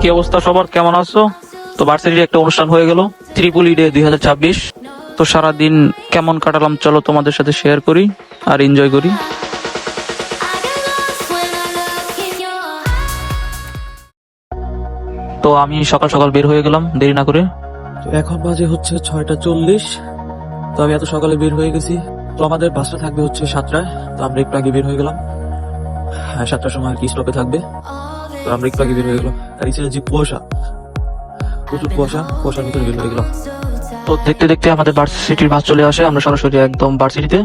কি অবস্থা সবার, কেমন আছো? তো ভার্সিটির একটা অনুষ্ঠান হয়ে গেল, ত্রিপুলি ডে 2026। তো সারাদিন কেমন কাটালাম চলো তোমাদের সাথে শেয়ার করি আর এনজয় করি। তো আমি সকাল সকাল বের হয়ে গেলাম দেরি না করে। তো এখন বাজে হচ্ছে 6:40। তো আমি এত সকালে বের হয়ে গেছি। তো আমাদের বাসটা থাকবে হচ্ছে 7টায়। তো আমরা একটু আগে বের হয়ে গেলাম। 7টার সময় আর কি স্টপে থাকবে। তো আমরা একটু আগে বের হয়ে গেলাম। আর এই যে কুয়াশা, প্রচুর কুয়াশার ভিতরে বের হয়ে গেলাম। তো দেখতে দেখতে আমাদের ভার্সিটির বাস চলে আসে। আমরা সরাসরি একদম ভার্সিটিতে।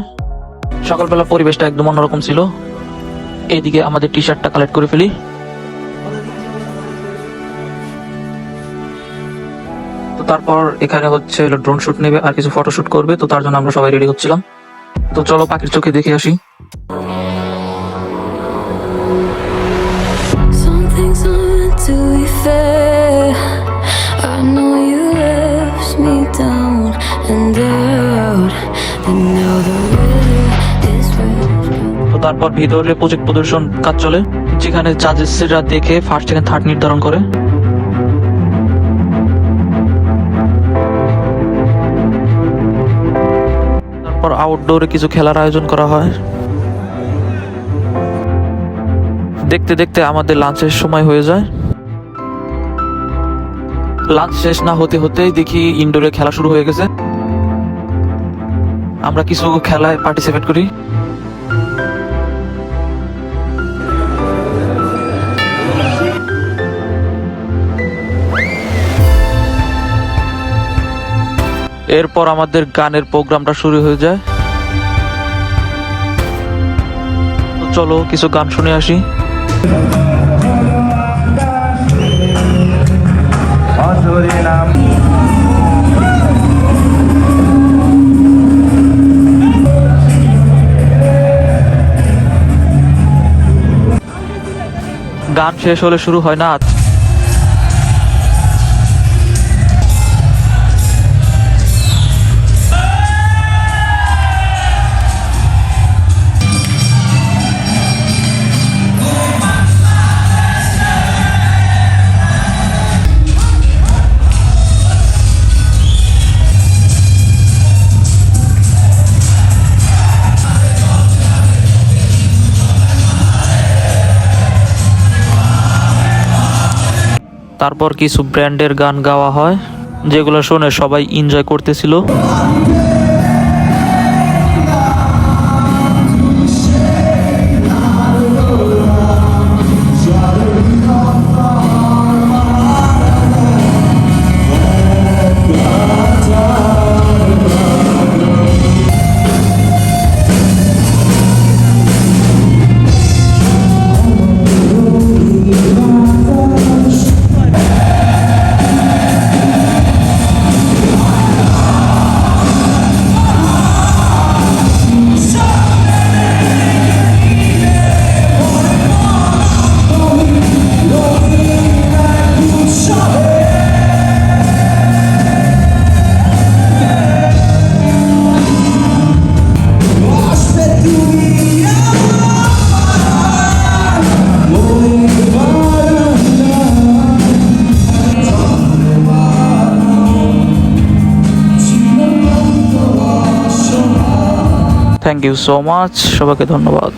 সকালবেলা পরিবেশটা একদম অন্যরকম ছিল। এইদিকে আমাদের টি শার্টটা কালেক্ট করে ফেলি। তো তারপর এখানে হচ্ছে ড্রোন শুট নেবে আর কিছু ফটোশুট করবে। তো তার জন্য আমরা সবাই রেডি হচ্ছিলাম। তো চলো পাখির চোখে দেখে আসি। Some things aren't meant to be fair. I know you left me down and out, and now the river is red. তো তারপর ভিতরে প্রজেক্ট প্রদর্শন কাজ চলে, যেখানে জাজেসরা দেখে ফার্স্ট সেকেন্ড থার্ড নির্ধারণ করে। তারপর আউটডোরে কিছু খেলার আয়োজন করা হয়। দেখতে দেখতে আমাদের লাঞ্চের সময় হয়ে যায়। লাঞ্চ শেষ না হতে হতেই দেখি ইনডোরে খেলা শুরু হয়ে গেছে। আমরা কিছু খেলায় পার্টিসিপেট করি। এরপর আমাদের গানের প্রোগ্রামটা শুরু হয়ে যায়। তো চলো কিছু গান শুনে আসি। গান শেষ হলে শুরু হয় নাচ। তারপর কিছু ব্র্যান্ডের গান গাওয়া হয়, যেগুলো শুনে সবাই এনজয় করতেছিল। থ্যাংক ইউ সো মাচ, সবাইকে ধন্যবাদ।